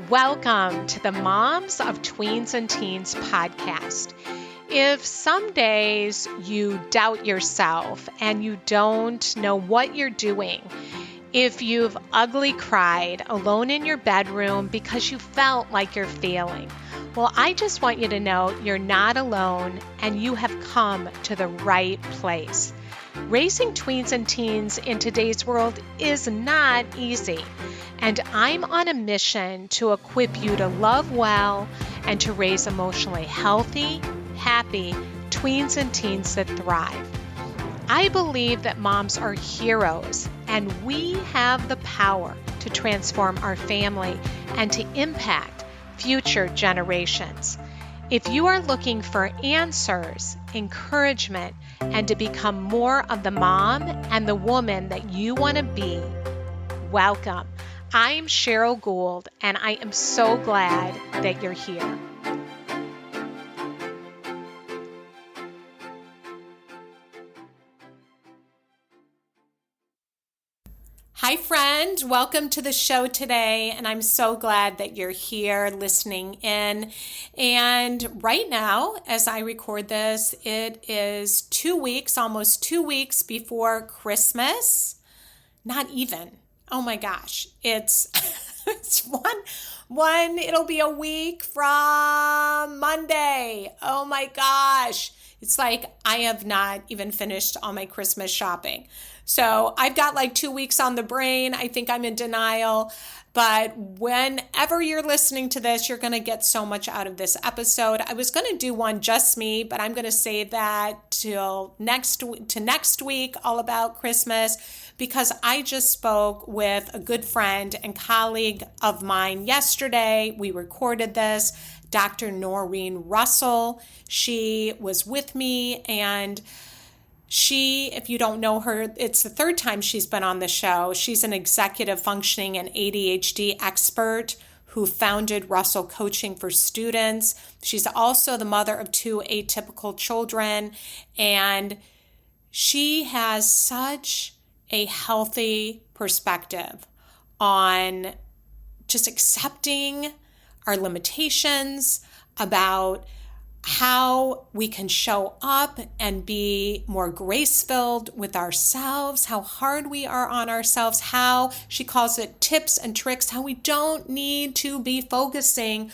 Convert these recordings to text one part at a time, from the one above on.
Welcome to the Moms of Tweens and Teens podcast. If some days you doubt yourself and you don't know what you're doing, if you've ugly cried alone in your bedroom because you felt like you're failing, well, I just want you to know you're not alone and you have come to the right place. Raising tweens and teens in today's world is not easy, and I'm on a mission to equip you to love well and to raise emotionally healthy, happy tweens and teens that thrive. I believe that moms are heroes, and we have the power to transform our family and to impact future generations. If you are looking for answers, encouragement, and to become more of the mom and the woman that you want to be, welcome. I'm Sheryl Gould, and I am so glad that you're here. Hi, friend. Welcome to the show today, and I'm so glad that you're here listening in. And right now, as I record this, it is 2 weeks, almost 2 weeks before Christmas. Not even. Oh my gosh, it's it'll be a week from Monday. Oh my gosh. It's like I have not even finished all my Christmas shopping. So I've got like 2 weeks on the brain. I think I'm in denial. But whenever you're listening to this, you're going to get so much out of this episode. I was going to do one just me, but I'm going to save that till next week, all about Christmas, because I just spoke with a good friend and colleague of mine yesterday. We recorded this, Dr. Norrine Russell. She was with me, and she, if you don't know her, it's the third time she's been on the show. She's an executive functioning and ADHD expert who founded Russell Coaching for Students. She's also the mother of 2 atypical children, and she has such a healthy perspective on just accepting our limitations, about how we can show up and be more grace-filled with ourselves, how hard we are on ourselves, how she calls it tips and tricks, how we don't need to be focusing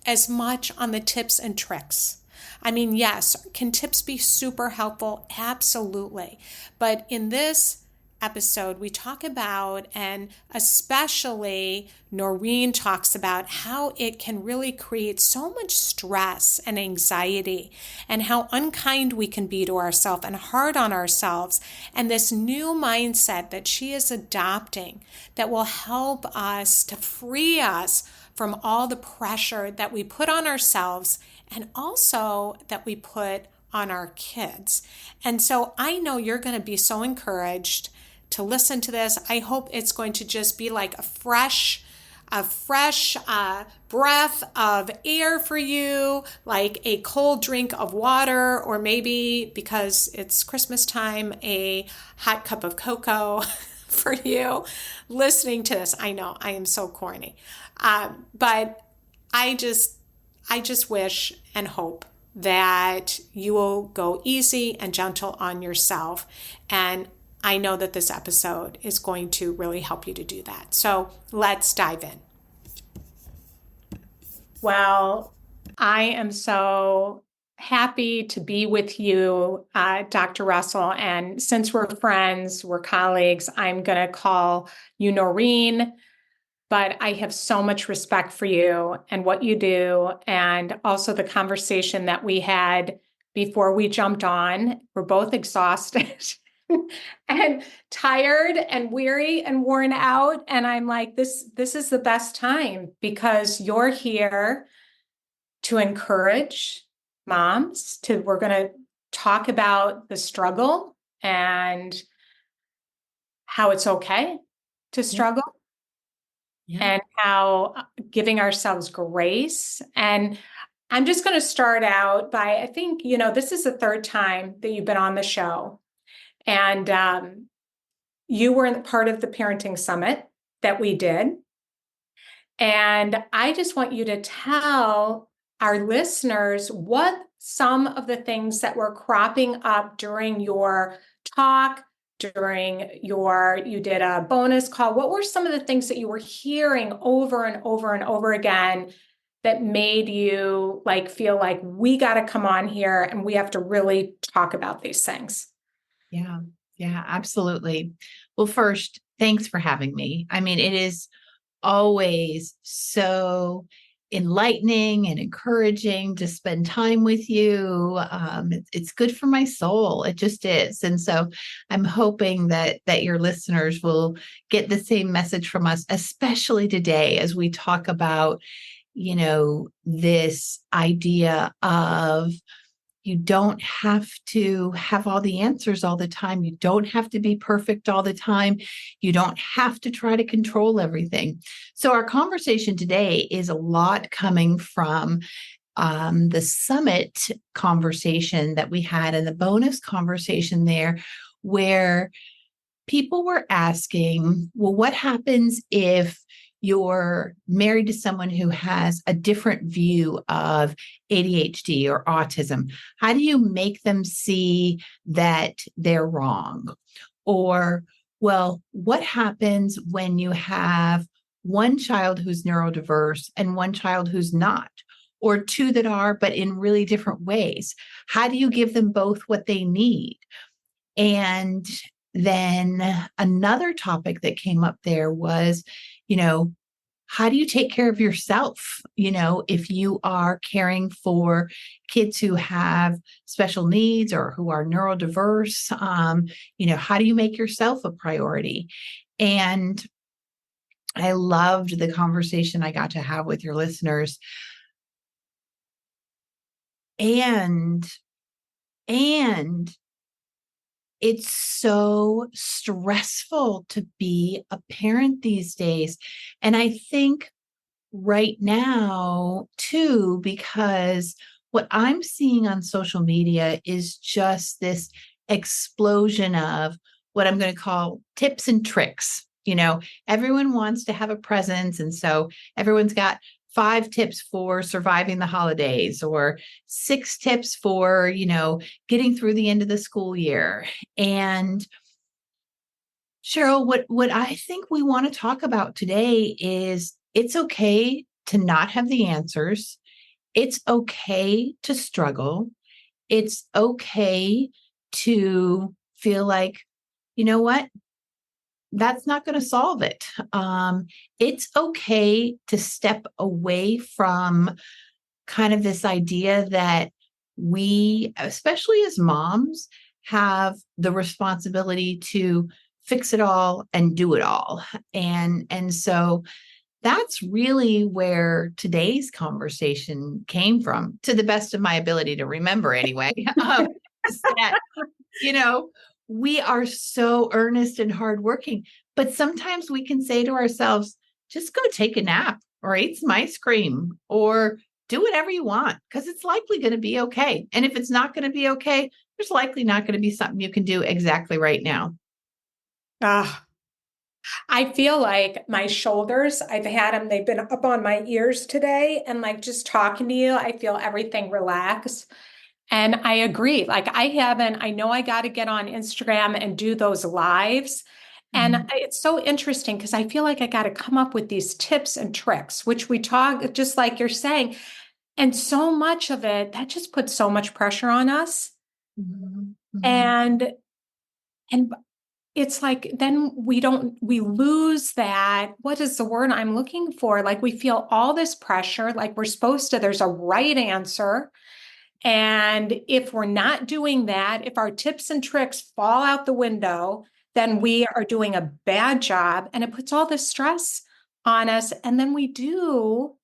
as much on the tips and tricks. I mean, yes, can tips be super helpful? Absolutely. But in this episode, we talk about, and especially Noreen talks about, how it can really create so much stress and anxiety, and how unkind we can be to ourselves and hard on ourselves. And this new mindset that she is adopting that will help us to free us from all the pressure that we put on ourselves and also that we put on our kids. And so I know you're going to be so encouraged to listen to this. I hope it's going to just be like a fresh breath of air for you, like a cold drink of water, or maybe, because it's Christmas time, a hot cup of cocoa for you listening to this. I know I am so corny, but I just wish and hope that you will go easy and gentle on yourself. And I know that this episode is going to really help you to do that. So let's dive in. Well, I am so happy to be with you, Dr. Russell. And since we're friends, we're colleagues, I'm going to call you Noreen. But I have so much respect for you and what you do, and also the conversation that we had before we jumped on. We're both exhausted and tired and weary and worn out. And I'm like, this is the best time, because you're here to encourage moms. We're going to talk about the struggle and how it's okay to struggle. Yeah. And how giving ourselves grace. And I'm just going to start out by, I think, this is the third time that you've been on the show. And you were part of the parenting summit that we did. And I just want you to tell our listeners what some of the things that were cropping up during your talk, you did a bonus call. What were some of the things that you were hearing over and over and over again that made you like feel like we got to come on here and we have to really talk about these things? Yeah, yeah, absolutely. Well, first, thanks for having me. I mean, it is always so enlightening and encouraging to spend time with you. It's good for my soul. It just is. And so I'm hoping that your listeners will get the same message from us, especially today as we talk about, this idea of you don't have to have all the answers all the time. You don't have to be perfect all the time. You don't have to try to control everything. So, our conversation today is a lot coming from the summit conversation that we had and the bonus conversation there, where people were asking, well, what happens if you're married to someone who has a different view of ADHD or autism? How do you make them see that they're wrong? Or, well, what happens when you have one child who's neurodiverse and one child who's not? Or two that are, but in really different ways? How do you give them both what they need? And then another topic that came up there was, you know, how do you take care of yourself? If you are caring for kids who have special needs or who are neurodiverse, how do you make yourself a priority? And I loved the conversation I got to have with your listeners. And, and it's so stressful to be a parent these days. And I think right now, too, because what I'm seeing on social media is just this explosion of what I'm going to call tips and tricks. Everyone wants to have a presence. And so everyone's got 5 tips for surviving the holidays or 6 tips for, getting through the end of the school year. And Sheryl, what I think we want to talk about today is it's okay to not have the answers. It's okay to struggle. It's okay to feel like, you know what? That's not going to solve it. It's okay to step away from kind of this idea that we, especially as moms, have the responsibility to fix it all and do it all. And so that's really where today's conversation came from, to the best of my ability to remember anyway. Is that, you know, we are so earnest and hardworking, but sometimes we can say to ourselves, just go take a nap or eat some ice cream or do whatever you want, because it's likely going to be okay. And if it's not going to be okay, there's likely not going to be something you can do exactly right now. Ah, I feel like my shoulders, I've had them, they've been up on my ears today. And like just talking to you, I feel everything relax. And I agree. Like I know I got to get on Instagram and do those lives. And Mhm. it's so interesting because I feel like I got to come up with these tips and tricks, which we talk, just like you're saying. And so much of it, that just puts so much pressure on us. Mhm. Mhm. And, and it's like then we lose that, what is the word I'm looking for, like we feel all this pressure, like we're supposed to, there's a right answer, and if we're not doing that, if our tips and tricks fall out the window, then we are doing a bad job, and it puts all this stress on us. And then we do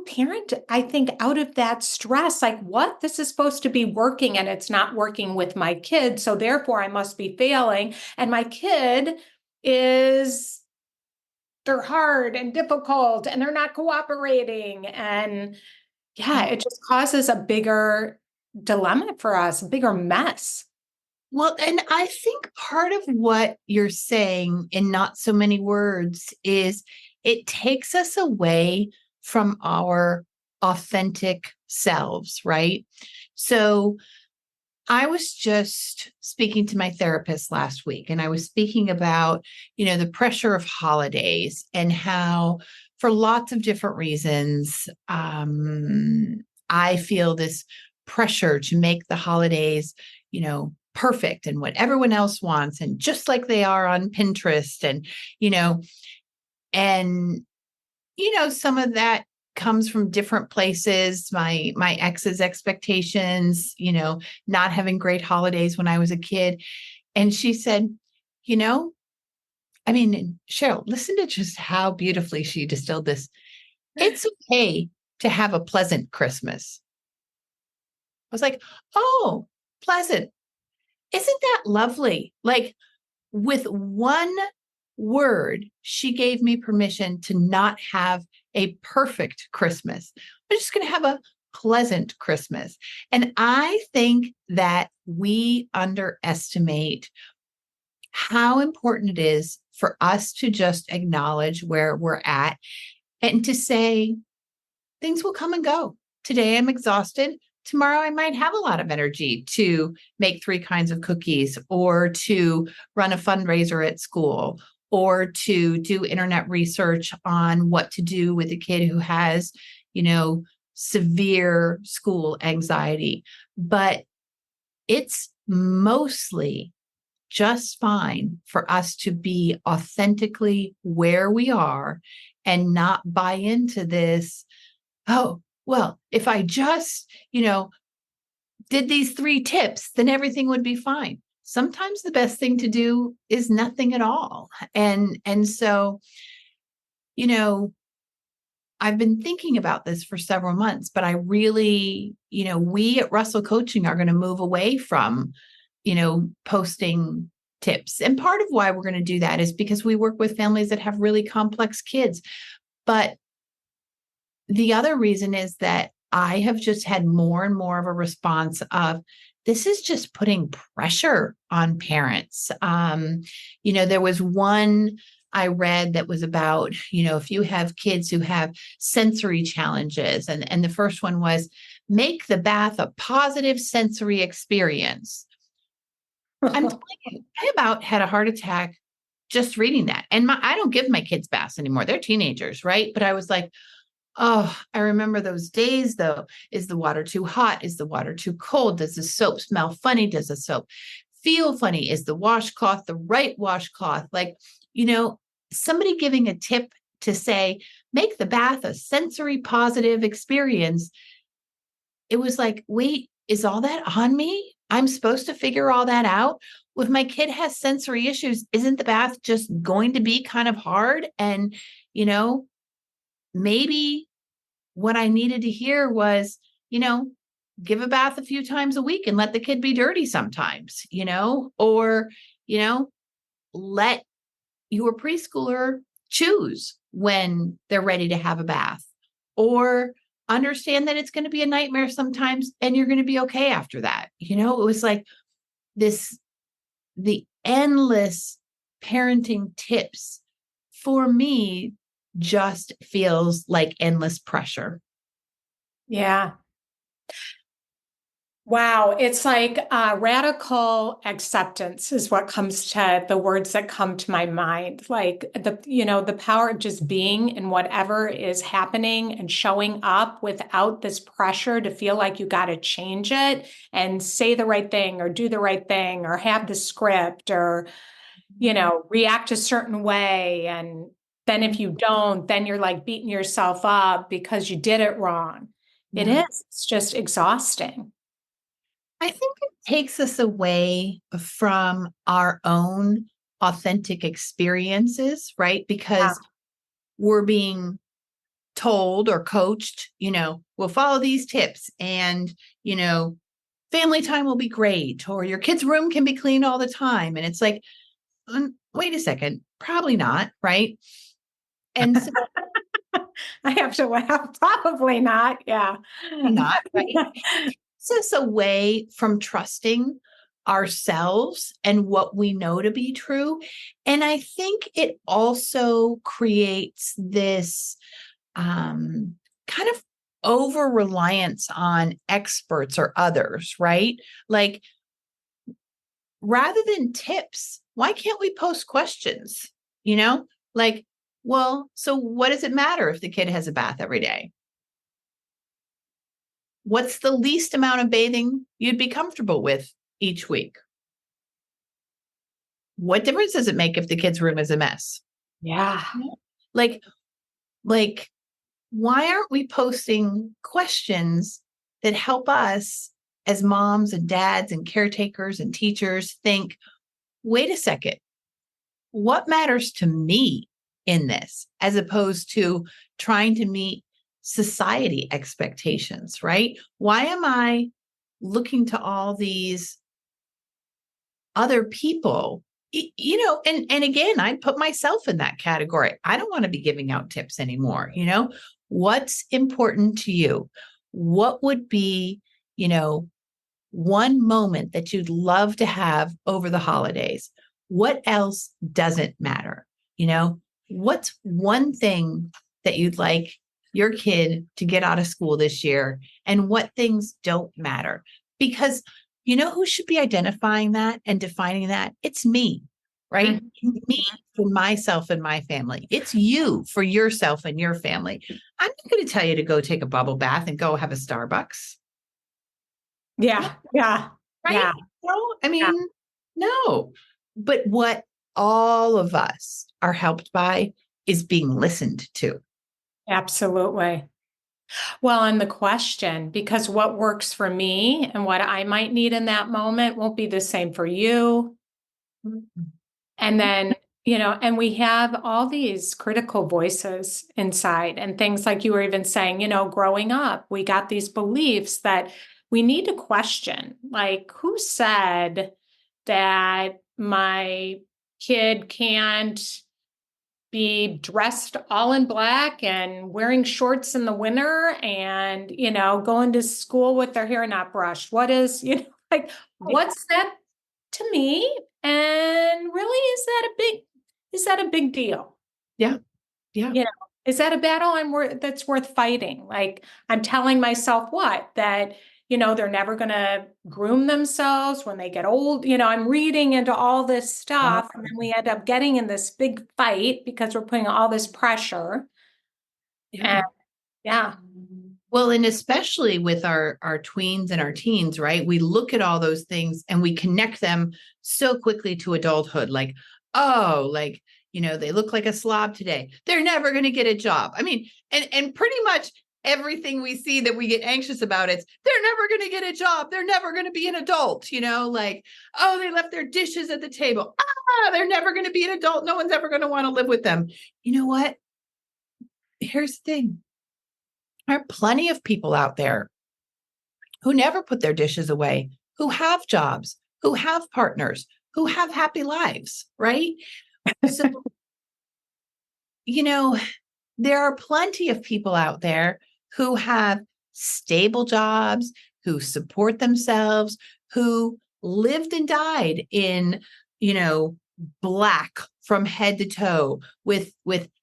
parent, I think, out of that stress, like, what? This is supposed to be working and it's not working with my kid. So therefore, I must be failing. And my kid is, they're hard and difficult and they're not cooperating. And yeah, it just causes a bigger dilemma for us, a bigger mess. Well, and I think part of what you're saying in not so many words is it takes us away from our authentic selves, right? So I was just speaking to my therapist last week, and I was speaking about, the pressure of holidays and how, for lots of different reasons, I feel this pressure to make the holidays, perfect and what everyone else wants, and just like they are on Pinterest, and, you know, and some of that comes from different places. My ex's expectations, not having great holidays when I was a kid. And she said, you know, I mean, Cheryl, listen to just how beautifully she distilled this. It's okay to have a pleasant Christmas. I was like, oh, pleasant. Isn't that lovely? Like, with one word, she gave me permission to not have a perfect Christmas. We're just going to have a pleasant Christmas. And I think that we underestimate how important it is for us to just acknowledge where we're at and to say, things will come and go. Today I'm exhausted. Tomorrow I might have a lot of energy to make 3 kinds of cookies, or to run a fundraiser at school, or to do internet research on what to do with a kid who has, severe school anxiety. But it's mostly just fine for us to be authentically where we are and not buy into this. Oh, well, if I just, did these 3 tips, then everything would be fine. Sometimes the best thing to do is nothing at all. And so, I've been thinking about this for several months, but I really, we at Russell Coaching are going to move away from, posting tips. And part of why we're going to do that is because we work with families that have really complex kids. But the other reason is that I have just had more and more of a response of, this is just putting pressure on parents. There was one I read that was about, if you have kids who have sensory challenges, and the first one was, make the bath a positive sensory experience. I'm telling you, I about had a heart attack just reading that. And I don't give my kids baths anymore. They're teenagers, right? But I was like, oh, I remember those days, though. Is the water too hot? Is the water too cold? Does the soap smell funny? Does the soap feel funny? Is the washcloth the right washcloth? Like, somebody giving a tip to say, make the bath a sensory positive experience. It was like, wait, is all that on me? I'm supposed to figure all that out? If my kid has sensory issues, isn't the bath just going to be kind of hard? And, maybe what I needed to hear was, give a bath a few times a week and let the kid be dirty sometimes, or, let your preschooler choose when they're ready to have a bath, or understand that it's going to be a nightmare sometimes and you're going to be okay after that. It was like the endless parenting tips for me just feels like endless pressure. Yeah. Wow. It's like radical acceptance is what comes to the words that come to my mind. Like the power of just being in whatever is happening and showing up without this pressure to feel like you got to change it and say the right thing or do the right thing or have the script or, react a certain way. And then if you don't, then you're like beating yourself up because you did it wrong. It Yeah. is. It's just exhausting. I think it takes us away from our own authentic experiences, right? Yeah. Because we're being told or coached, we'll follow these tips and, family time will be great, or your kid's room can be clean all the time. And it's like, wait a second, probably not, right? And so, I have to laugh. Probably not. Yeah. not, right? Takes us away from trusting ourselves and what we know to be true. And I think it also creates this kind of over reliance on experts or others, right? Like, rather than tips, why can't we post questions? You know, like, well, so what does it matter if the kid has a bath every day? What's the least amount of bathing you'd be comfortable with each week? What difference does it make if the kid's room is a mess? Yeah. Like, like, why aren't we posting questions that help us as moms and dads and caretakers and teachers think, wait a second, what matters to me in this, as opposed to trying to meet society expectations, right? Why am I looking to all these other people? And again, I'd put myself in that category. I don't want to be giving out tips anymore. What's important to you? What would be, one moment that you'd love to have over the holidays? What else doesn't matter? What's one thing that you'd like your kid to get out of school this year, and what things don't matter? Because who should be identifying that and defining that? It's me, right? Me for myself and my family. It's you for yourself and your family. I'm not going to tell you to go take a bubble bath and go have a Starbucks. Yeah. Yeah. Right? Yeah. No, I mean, no. But what all of us are helped by is being listened to. Absolutely. Well, and the question, because what works for me and what I might need in that moment won't be the same for you. And then, and we have all these critical voices inside, and things like you were even saying, growing up, we got these beliefs that we need to question, like, who said that my kid can't be dressed all in black and wearing shorts in the winter and, going to school with their hair not brushed? What is, what's that to me? And really, is that a big deal? Yeah. Yeah. Is that a battle that's worth fighting? Like, I'm telling myself that, they're never going to groom themselves when they get old. I'm reading into all this stuff, and then we end up getting in this big fight because we're putting all this pressure. Yeah. And yeah. Well, and especially with our tweens and our teens, right? We look at all those things and we connect them so quickly to adulthood. Like, oh, like, they look like a slob today. They're never going to get a job. I mean, and pretty much everything we see that we get anxious about, it's they're never going to get a job. They're never going to be an adult, like, oh, they left their dishes at the table. They're never going to be an adult. No one's ever going to want to live with them. You know what? Here's the thing. There are plenty of people out there who never put their dishes away, who have jobs, who have partners, who have happy lives, right? So, there are plenty of people out there who have stable jobs, who support themselves, who lived and died in, black from head to toe with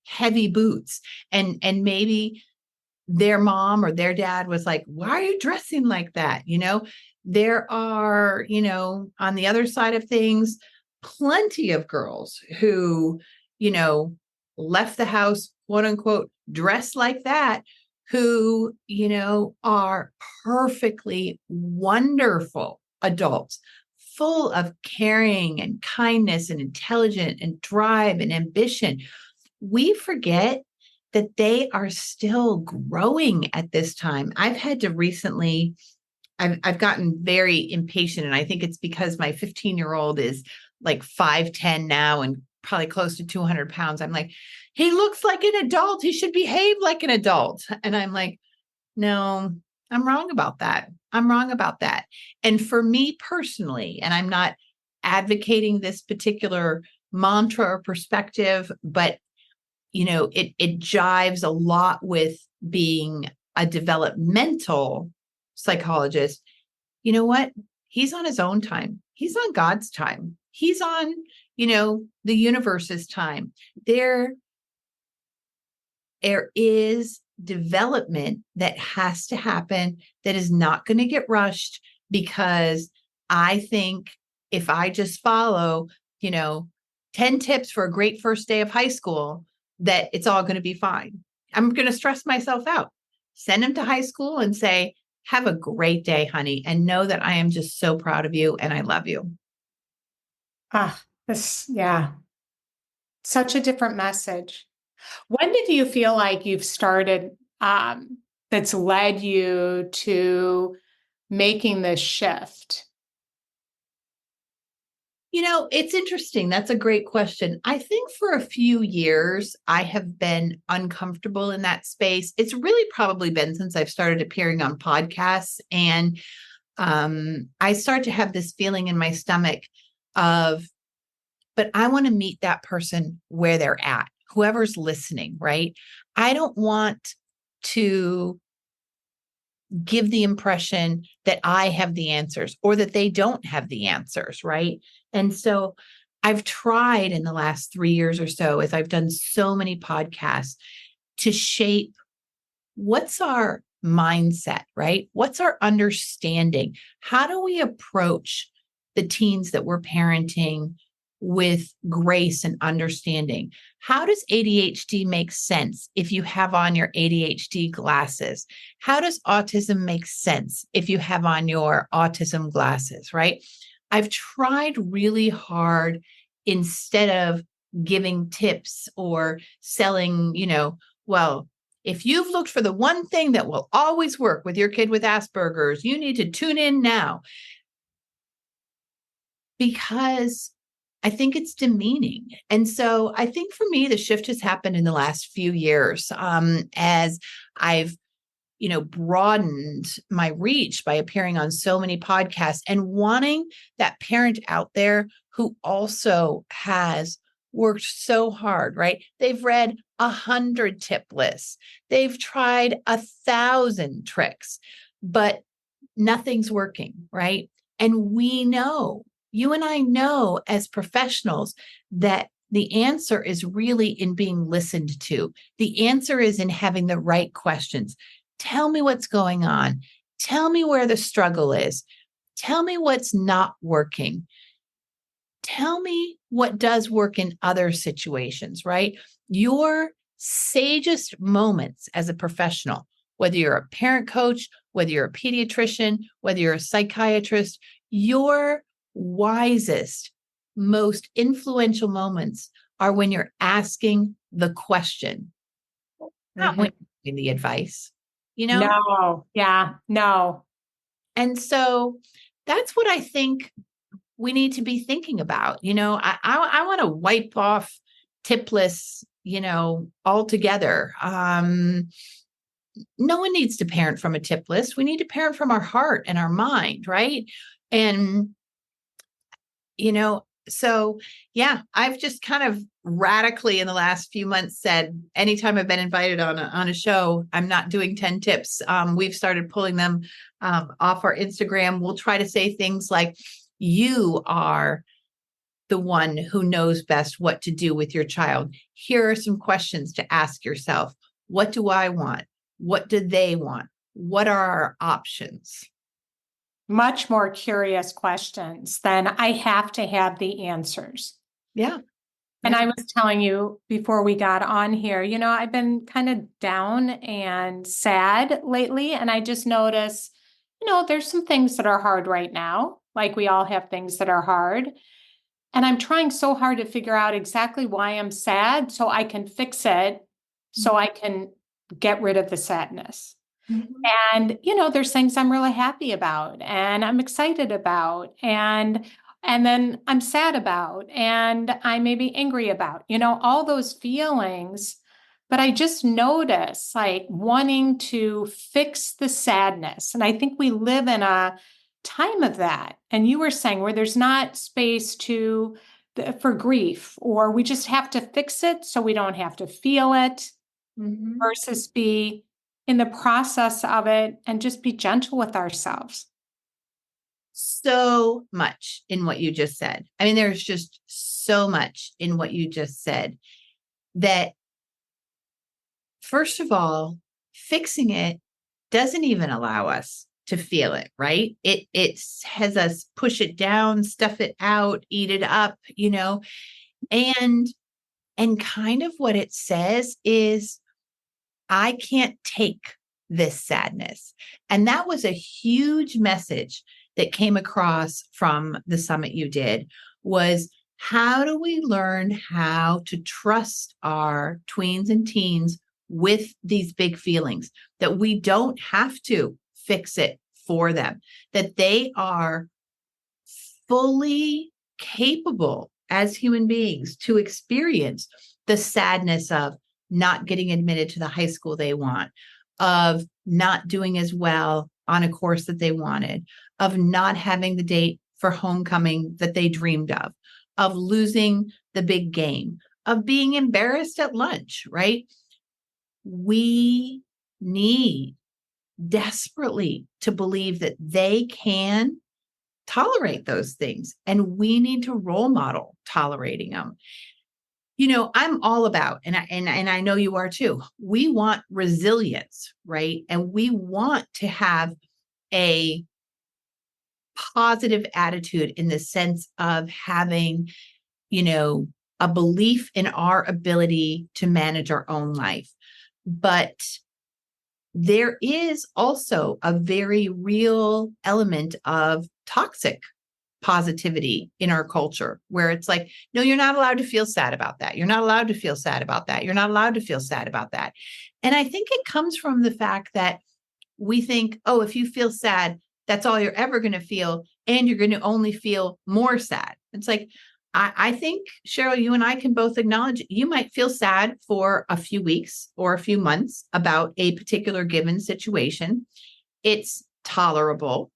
heavy boots, and maybe their mom or their dad was like, why are you dressing like that? There are, on the other side of things, plenty of girls who, left the house, quote unquote, dressed like that, who, are perfectly wonderful adults, full of caring and kindness and intelligent and drive and ambition. We forget that they are still growing at this time. I've had to recently, I've gotten very impatient, and I think it's because my 15-year-old is like 5'10" now and probably close to 200 pounds. I'm like, he looks like an adult. He should behave like an adult. And I'm like, no, I'm wrong about that. I'm wrong about that. And for me personally, and I'm not advocating this particular mantra or perspective, but it jives a lot with being a developmental psychologist. You know what? He's on his own time. He's on God's time. He's on, the universe's time. There is development that has to happen that is not going to get rushed, because I think if I just follow, 10 tips for a great first day of high school, that it's all going to be fine. I'm going to stress myself out. Send him to high school and say, have a great day, honey, and know that I am just so proud of you and I love you. Yeah, such a different message. When did you feel like you've started, that's led you to making this shift? It's interesting. That's a great question. I think for a few years, I have been uncomfortable in that space. It's really probably been since I've started appearing on podcasts. And I start to have this feeling in my stomach of, but I want to meet that person where they're at, whoever's listening, right? I don't want to give the impression that I have the answers or that they don't have the answers, right? And so I've tried in the last 3 years or so, as I've done so many podcasts, to shape what's our mindset, right? What's our understanding? How do we approach the teens that we're parenting with grace and understanding? How does ADHD make sense if you have on your ADHD glasses? How does autism make sense if you have on your autism glasses, right? I've tried really hard, instead of giving tips or selling, well, if you've looked for the one thing that will always work with your kid with Asperger's, you need to tune in now. Because I think it's demeaning. And so I think for me, the shift has happened in the last few years, as I've, broadened my reach by appearing on so many podcasts and wanting that parent out there who also has worked so hard, right? They've read 100 tip lists. They've tried 1,000 tricks, but nothing's working, right? And we know, you and I know as professionals, that the answer is really in being listened to. The answer is in having the right questions. Tell me what's going on. Tell me where the struggle is. Tell me what's not working. Tell me what does work in other situations, right? Your sagest moments as a professional, whether you're a parent coach, whether you're a pediatrician, whether you're a psychiatrist, your wisest, most influential moments are when you're asking the question, not when you're giving the advice, No, yeah, no. And so that's what I think we need to be thinking about. I want to wipe off tip lists, altogether. No one needs to parent from a tip list. We need to parent from our heart and our mind, right? And, so yeah, I've just kind of radically in the last few months said, anytime I've been invited on a show, I'm not doing 10 tips. We've started pulling them off our Instagram. We'll try to say things like, you are the one who knows best what to do with your child. Here are some questions to ask yourself. What do I want? What do they want? What are our options? Much more curious questions than I have to have the answers. Yeah. And I was telling you before we got on here, I've been kind of down and sad lately. And I just notice, there's some things that are hard right now. Like we all have things that are hard. And I'm trying so hard to figure out exactly why I'm sad so I can fix it, so I can get rid of the sadness. Mm-hmm. And, there's things I'm really happy about and I'm excited about and then I'm sad about and I may be angry about, all those feelings. But I just notice like wanting to fix the sadness. And I think we live in a time of that. And you were saying where there's not space for grief, or we just have to fix it so we don't have to feel it, versus be in the process of it and just be gentle with ourselves. so much in what you just said. I mean, there's just so much in what you just said that, first of all, fixing it doesn't even allow us to feel it, right? It has us push it down, stuff it out, eat it up, and kind of what it says is, I can't take this sadness. And that was a huge message that came across from the summit you did, was how do we learn how to trust our tweens and teens with these big feelings, that we don't have to fix it for them, that they are fully capable as human beings to experience the sadness of not getting admitted to the high school they want, of not doing as well on a course that they wanted, of not having the date for homecoming that they dreamed of losing the big game, of being embarrassed at lunch, right? We need desperately to believe that they can tolerate those things, and we need to role model tolerating them. I'm all about, and I know you are too, we want resilience, right? And we want to have a positive attitude in the sense of having, a belief in our ability to manage our own life. But there is also a very real element of toxic positivity in our culture, where it's like, no, you're not allowed to feel sad about that. You're not allowed to feel sad about that. You're not allowed to feel sad about that. And I think it comes from the fact that we think, oh, if you feel sad, that's all you're ever going to feel. And you're going to only feel more sad. It's like, I think, Sheryl, you and I can both acknowledge you might feel sad for a few weeks or a few months about a particular given situation. It's tolerable.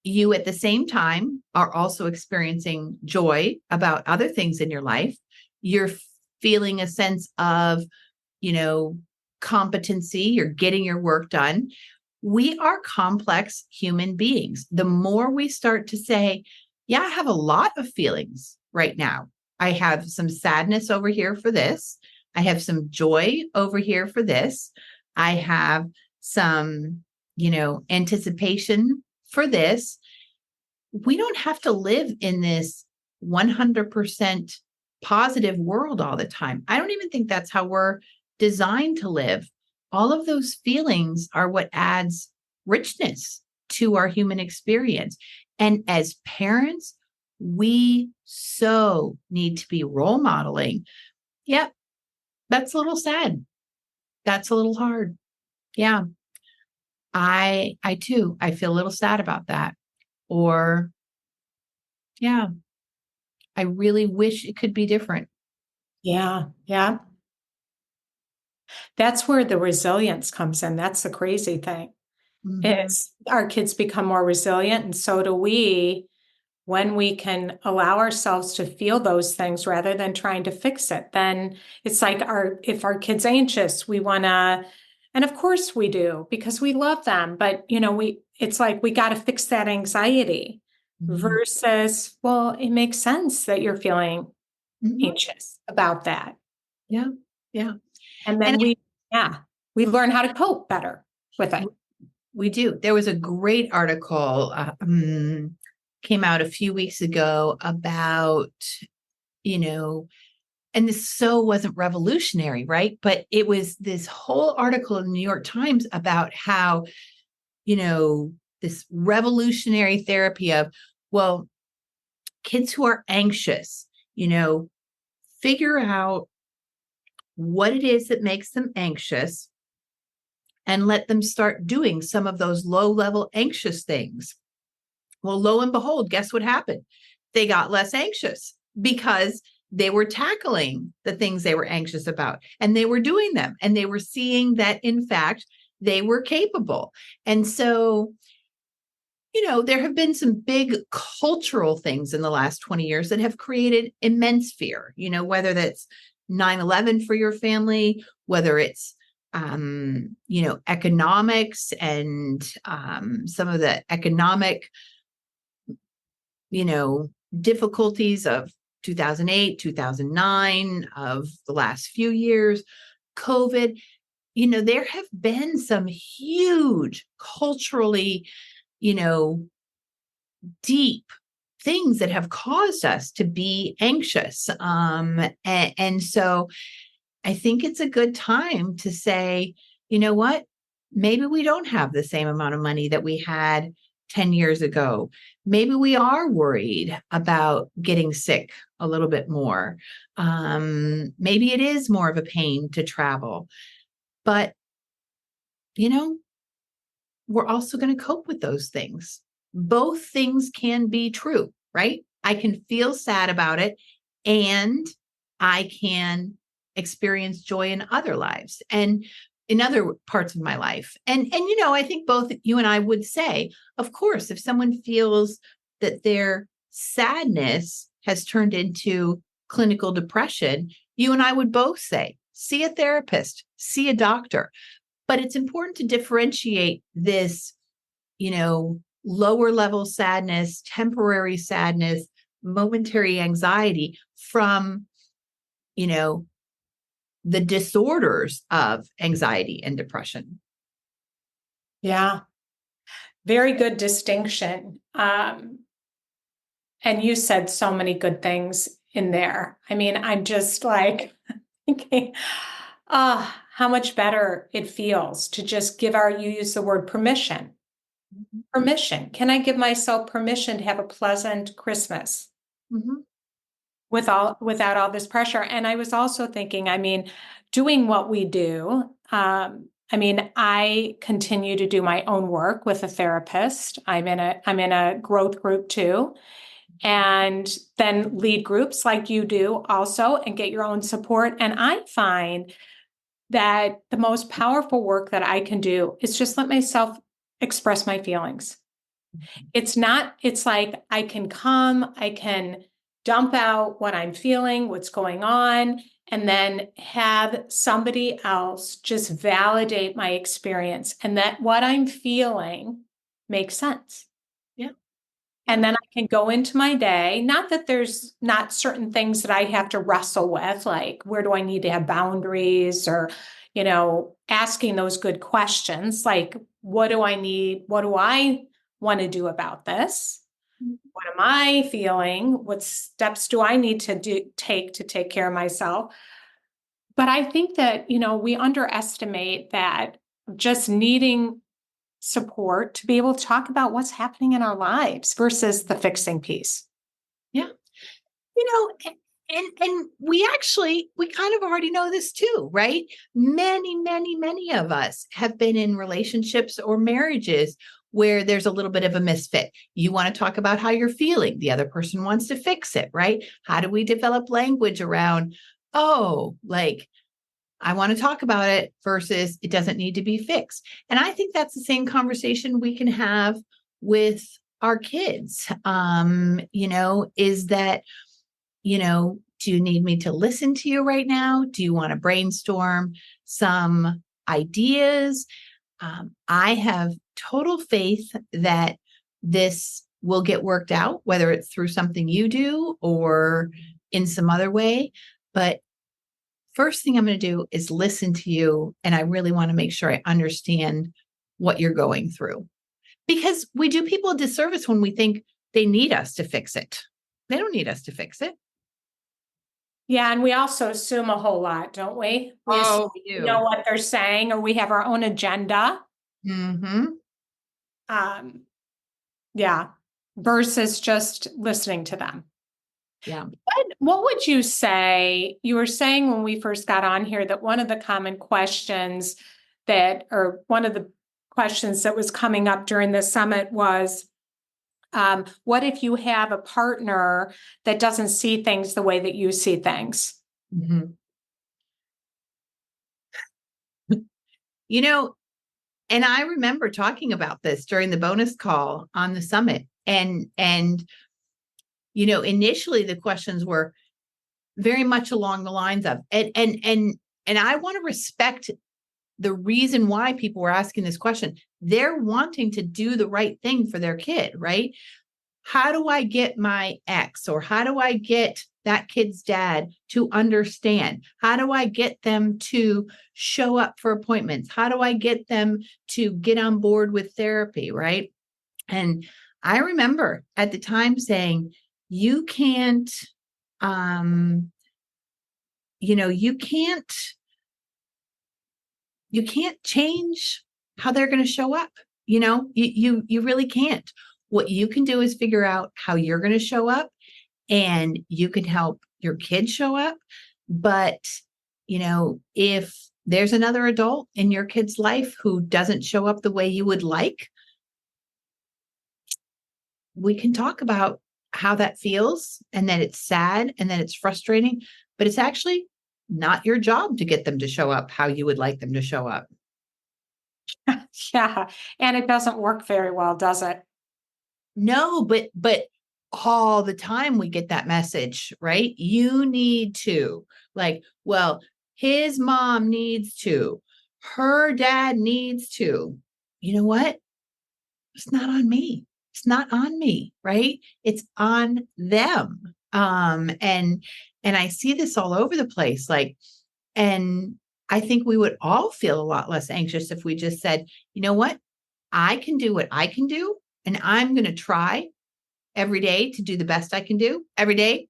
You at the same time are also experiencing joy about other things in your life. You're feeling a sense of, competency. You're getting your work done. We are complex human beings. The more we start to say, yeah, I have a lot of feelings right now. I have some sadness over here for this. I have some joy over here for this. I have some, anticipation for this. We don't have to live in this 100% positive world all the time. I don't even think that's how we're designed to live. All of those feelings are what adds richness to our human experience. And as parents, we so need to be role modeling. Yep, that's a little sad. That's a little hard. Yeah. I too, I feel a little sad about that. Or, yeah, I really wish it could be different. Yeah. Yeah. That's where the resilience comes in. That's the crazy thing. Mhm. Is our kids become more resilient, and so do we, when we can allow ourselves to feel those things rather than trying to fix it. Then it's like if our kid's anxious, we want to, and of course we do because we love them, but it's like we got to fix that anxiety Mhm. versus, well, it makes sense that you're feeling Mhm. anxious about that. Yeah. Yeah. And And then we learn how to cope better with it. we do. There was a great article came out a few weeks ago about, and this so wasn't revolutionary, right? But it was this whole article in the New York Times about how, this revolutionary therapy of, well, kids who are anxious, figure out what it is that makes them anxious and let them start doing some of those low level anxious things. Well, lo and behold, guess what happened? They got less anxious because they were tackling the things they were anxious about, and they were doing them, and they were seeing that, in fact, they were capable. And so, there have been some big cultural things in the last 20 years that have created immense fear, whether that's 9/11 for your family, whether it's economics and some of the economic difficulties of 2008, 2009, of the last few years, COVID, there have been some huge culturally, deep things that have caused us to be anxious. And so I think it's a good time to say, you know what? Maybe we don't have the same amount of money that we had 10 years ago. Maybe we are worried about getting sick a little bit more. Maybe it is more of a pain to travel. But, we're also going to cope with those things. Both things can be true, right? I can feel sad about it and I can experience joy in other lives and in other parts of my life. And I think both you and I would say, of course, if someone feels that their sadness has turned into clinical depression, you and I would both say, see a therapist, see a doctor. But it's important to differentiate this, lower level sadness, temporary sadness, momentary anxiety from, the disorders of anxiety and depression. Yeah. Very good distinction. And you said so many good things in there. I mean, I'm just like thinking, how much better it feels to just you use the word permission. Mm-hmm. Permission. Can I give myself permission to have a pleasant Christmas? Mm-hmm. Without all this pressure? And I was also thinking, doing what we do, I continue to do my own work with a therapist. I'm in a growth group too, and then lead groups like you do also and get your own support. And I find that the most powerful work that I can do is just let myself express my feelings. It's like I can dump out what I'm feeling, what's going on, and then have somebody else just validate my experience and that what I'm feeling makes sense. Yeah. And then I can go into my day. Not that there's not certain things that I have to wrestle with, like where do I need to have boundaries or, asking those good questions, like what do I need? What do I want to do about this? What am I feeling? What steps do I need to take to take care of myself? But I think that, we underestimate that just needing support to be able to talk about what's happening in our lives versus the fixing piece. Yeah. And we kind of already know this too, right? Many, many, many of us have been in relationships or marriages where there's a little bit of a misfit. You want to talk about how you're feeling. The other person wants to fix it, right? How do we develop language around, I want to talk about it versus it doesn't need to be fixed. And I think that's the same conversation we can have with our kids. Is that, do you need me to listen to you right now? Do you want to brainstorm some ideas? I have total faith that this will get worked out, whether it's through something you do or in some other way. But first thing I'm going to do is listen to you. And I really want to make sure I understand what you're going through. Because we do people a disservice when we think they need us to fix it. They don't need us to fix it. Yeah, and we also assume a whole lot, don't we? We know what they're saying, or we have our own agenda. Mm-hmm. Yeah, versus just listening to them. Yeah. What would you say? You were saying when we first got on here that one of the common questions one of the questions that was coming up during the summit was, what if you have a partner that doesn't see things the way that you see things? Mm-hmm. And I remember talking about this during the bonus call on the summit. And initially the questions were very much along the lines of, and I want to respect the reason why people were asking this question. They're wanting to do the right thing for their kid, right? how do I get my ex, or how do I get that kid's dad to understand? How do I get them to show up for appointments? How do I get them to get on board with therapy? Right. And I remember at the time saying, you can't, um, you can't change how they're going to show up. You really can't. What you can do is figure out how you're going to show up, and you can help your kids show up. But, if there's another adult in your kid's life who doesn't show up the way you would like, we can talk about how that feels, and that it's sad, and that it's frustrating, but it's actually not your job to get them to show up how you would like them to show up. Yeah. And it doesn't work very well, does it? No, but all the time we get that message, right? You need to, like, well, his mom needs to, her dad needs to. You know what? It's not on me. It's not on me, right? It's on them. And I see this all over the place. And I think we would all feel a lot less anxious if we just said, you know what I can do, and I'm going to try every day to do the best I can do every day.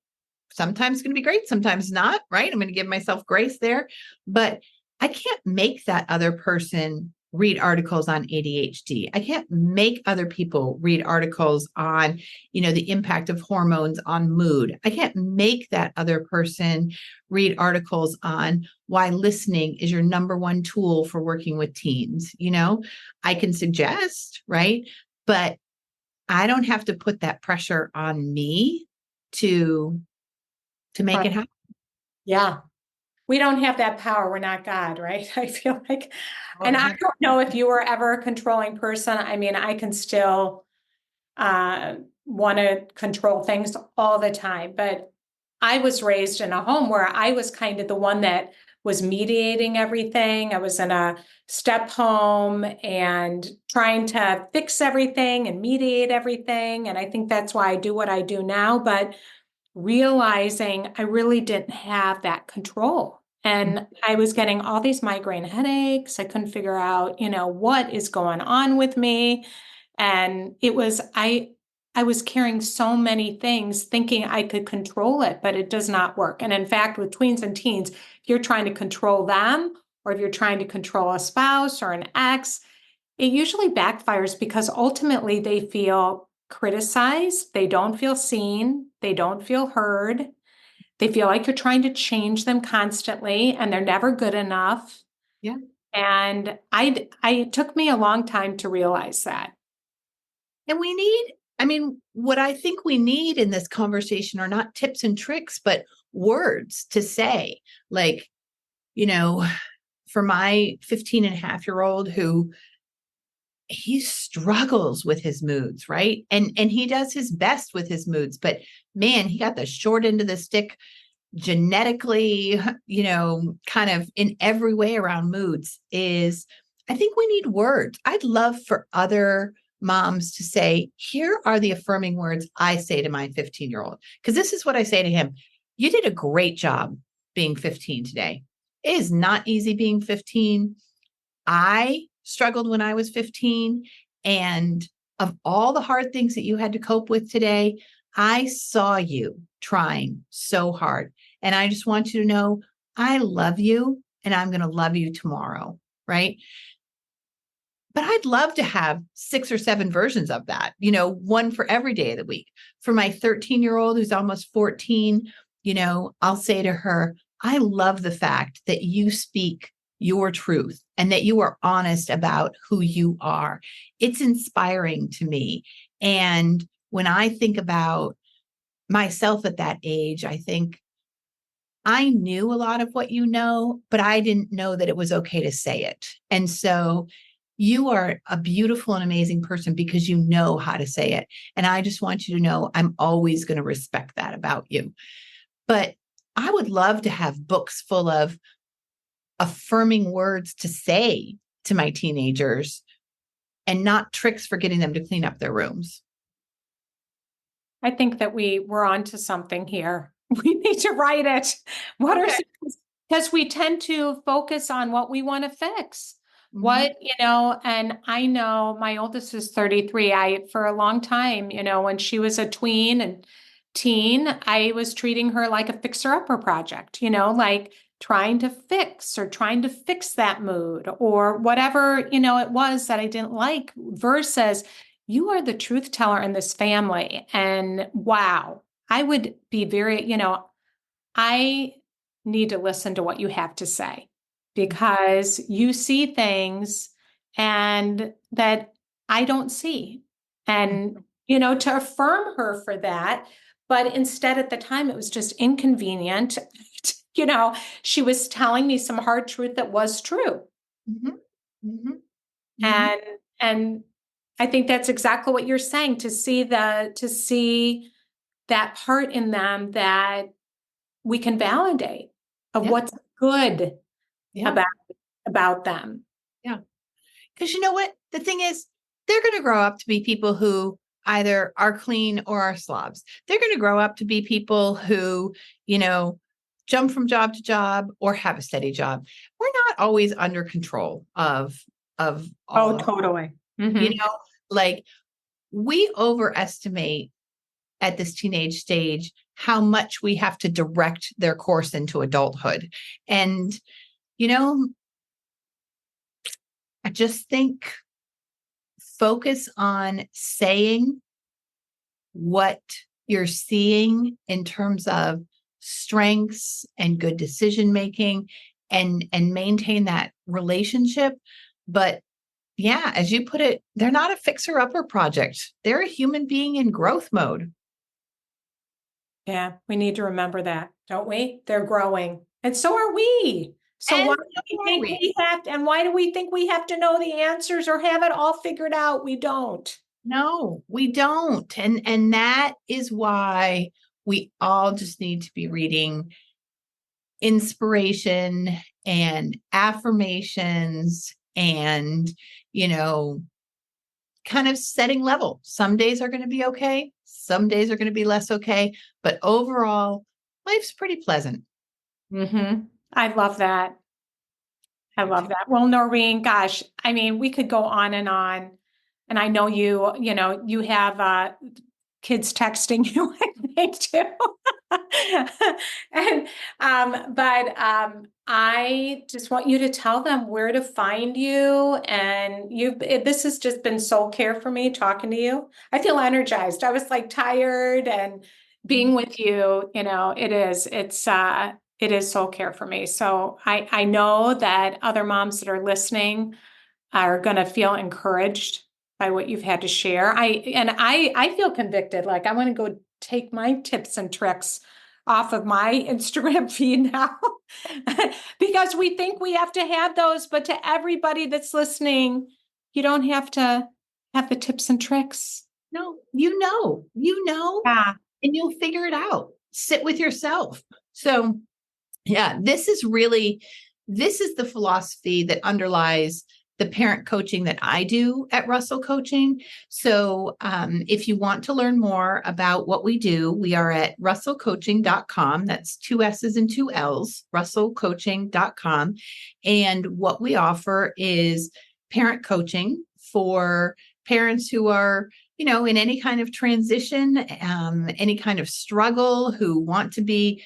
Sometimes it's going to be great, sometimes not, right? I'm going to give myself grace there, but I can't make that other person read articles on ADHD. I can't make other people read articles on, the impact of hormones on mood. I can't make that other person read articles on why listening is your number one tool for working with teens. I can suggest, right? But I don't have to put that pressure on me to make Right. it happen. Yeah. We don't have that power. We're not God, right? I feel like, and I Oh, don't know if you were ever a controlling person. I mean, I can still want to control things all the time, but I was raised in a home where I was kind of the one that was mediating everything. I was in a step home and trying to fix everything and mediate everything. And I think that's why I do what I do now. But realizing I really didn't have that control. And I was getting all these migraine headaches. I couldn't figure out, what is going on with me. And I was carrying so many things thinking I could control it, but it does not work. And in fact, with tweens and teens, if you're trying to control them, or if you're trying to control a spouse or an ex, it usually backfires because ultimately they feel criticized, they don't feel seen, they don't feel heard, they feel like you're trying to change them constantly and they're never good enough. yeah. And it took me a long time to realize that. And what I think we need in this conversation are not tips and tricks, but words to say. Like, for my 15-and-a-half-year-old who he struggles with his moods, right? And he does his best with his moods, but man, he got the short end of the stick genetically, kind of in every way around moods. Is I think we need words. I'd love for other moms to say, here are the affirming words I say to my 15-year-old. Because this is what I say to him. You did a great job being 15 today. It is not easy being 15. I struggled when I was 15. And of all the hard things that you had to cope with today, I saw you trying so hard. And I just want you to know I love you, and I'm going to love you tomorrow. Right. But I'd love to have 6 or 7 versions of that, one for every day of the week. For my 13-year-old who's almost 14, I'll say to her, I love the fact that you speak your truth and that you are honest about who you are. It's inspiring to me. And when I think about myself at that age, I think I knew a lot of what you know, but I didn't know that it was okay to say it. And so you are a beautiful and amazing person because you know how to say it. And I just want you to know I'm always going to respect that about you. But I would love to have books full of affirming words to say to my teenagers, and not tricks for getting them to clean up their rooms. I think that we're onto something here. We need to write it. What are Okay. because we tend to focus on what we want to fix. Mhm. What, and I know my oldest is 33. For a long time, when she was a tween and teen, I was treating her like a fixer-upper project, like trying to fix that mood or whatever, it was that I didn't like versus you are the truth teller in this family. And wow, I would be I need to listen to what you have to say because you see things and that I don't see. And, to affirm her for that. But instead, at the time, it was just inconvenient. She was telling me some hard truth that was true. Mhm. Mhm. Mhm. And, and I think that's exactly what you're saying to see that part in them that we can validate of Yeah. what's good Yeah. about about them. Yeah. Because you know what? The thing is, they're going to grow up to be people who either are clean or are slobs. They're going to grow up to be people who, you know, jump from job to job or have a steady job. We're not always under control of all Oh, of, totally. you Mm-hmm. know, like we overestimate at this teenage stage how much we have to direct their course into adulthood. And, you know, I just think focus on saying what you're seeing in terms of strengths and good decision making and maintain that relationship. But yeah, as you put it, they're not a fixer upper project. They're a human being in growth mode. Yeah, we need to remember that, don't we? They're growing. And so are we. So why And do we so are think we. we have to, and why do we think we have to know the answers or have it all figured out? We don't. No, we don't. And that is why we all just need to be reading inspiration and affirmations and, you know, kind of setting level. Some days are going to be okay. Some days are going to be less okay. But overall, life's pretty pleasant. Mm-hmm. I love that. I I do too. love that. Well, Noreen, gosh, I mean, we could go on and on. And I know you have kids texting you, I think too. And I just want you to tell them where to find you. And this has just been soul care for me talking to you. I feel energized. I was like tired and being with you, it is soul care for me. So I know that other moms that are listening are going to feel encouraged by what you've had to share. I feel convicted. Like I want to go take my tips and tricks off of my Instagram feed now because we think we have to have those, but to everybody that's listening, you don't have to have the tips and tricks. No, you know, Yeah. and you'll figure it out. Sit with yourself. So, yeah, this is the philosophy that underlies the parent coaching that I do at Russell Coaching. So, if you want to learn more about what we do, we are at russellcoaching.com. That's two S's and two L's, russellcoaching.com. And what we offer is parent coaching for parents who are, in any kind of transition, any kind of struggle, who want to be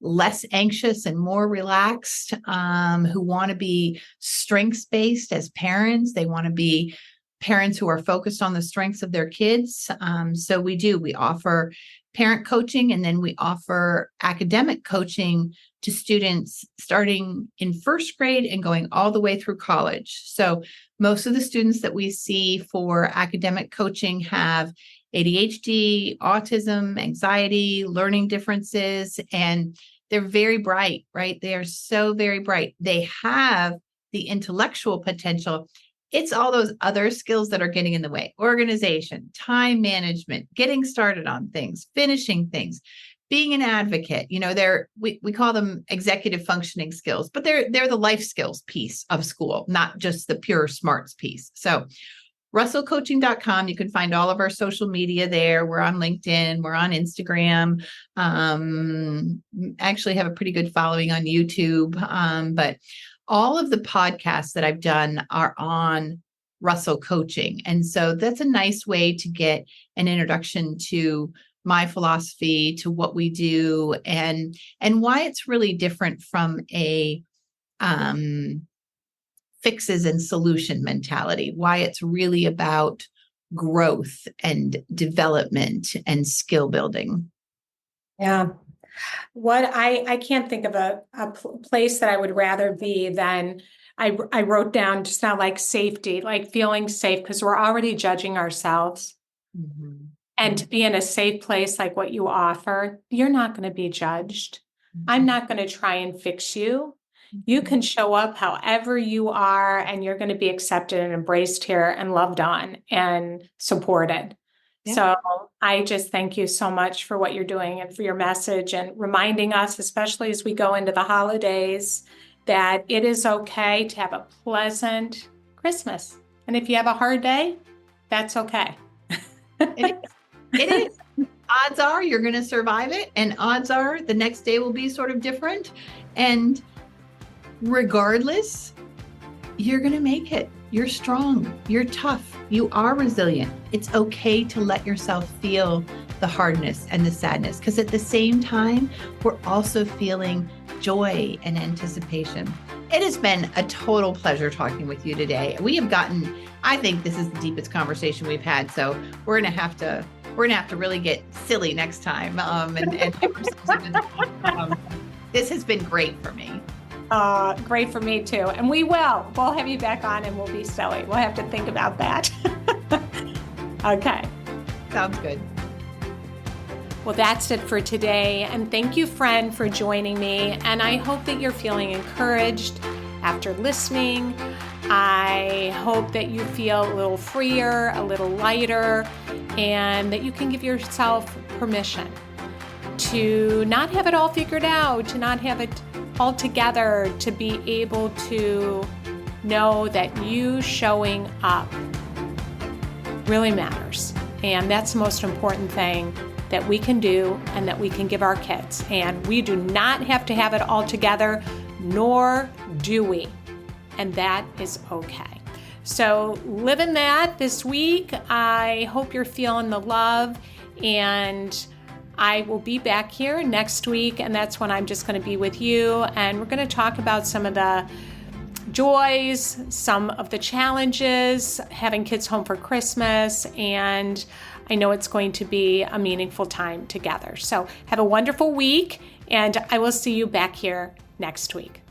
less anxious and more relaxed, who want to be strengths based as parents. They want to be parents who are focused on the strengths of their kids. So we offer parent coaching, and then we offer academic coaching to students starting in first grade and going all the way through college. So most of the students that we see for academic coaching have ADHD, autism, anxiety, learning differences, and they're very bright, right? They are so very bright. They have the intellectual potential. It's all those other skills that are getting in the way: organization, time management, getting started on things, finishing things, being an advocate. We call them executive functioning skills, but they're the life skills piece of school, not just the pure smarts piece. So russellcoaching.com. You can find all of our social media there. We're on LinkedIn. We're on Instagram. Actually have a pretty good following on YouTube. But all of the podcasts that I've done are on Russell Coaching. And so that's a nice way to get an introduction to my philosophy, to what we do, and why it's really different from a fixes and solution mentality, why it's really about growth and development and skill building. Yeah. What I can't think of a place that I would rather be than I wrote down just now, like safety, like feeling safe, because we're already judging ourselves. Mm-hmm. And to be in a safe place like what you offer, you're not going to be judged. I'm not going to try and fix you. You can show up however you are, and you're going to be accepted and embraced here and loved on and supported. Yeah. So I just thank you so much for what you're doing and for your message and reminding us, especially as we go into the holidays, that it is okay to have a pleasant Christmas. And if you have a hard day, that's okay. It is. Odds are you're going to survive it. And odds are the next day will be sort of different. And regardless, you're going to make it. You're strong. You're tough. You are resilient. It's okay to let yourself feel the hardness and the sadness, because at the same time, we're also feeling joy and anticipation. It has been a total pleasure talking with you today. We have gotten, I think this is the deepest conversation we've had. So we're going to have to really get silly next time. This has been great for me. Great for me too. And we'll have you back on and we'll be silly. We'll have to think about that. Okay. Sounds good. Well, that's it for today. And thank you, friend, for joining me. And I hope that you're feeling encouraged after listening. I hope that you feel a little freer, a little lighter, and that you can give yourself permission to not have it all figured out, to not have it all together, to be able to know that you showing up really matters. And that's the most important thing that we can do and that we can give our kids. And we do not have to have it all together, nor do we. And that is okay. So live in that this week. I hope you're feeling the love, and I will be back here next week, and that's when I'm just going to be with you, and we're going to talk about some of the joys, some of the challenges, having kids home for Christmas, and I know it's going to be a meaningful time together. So have a wonderful week, and I will see you back here next week.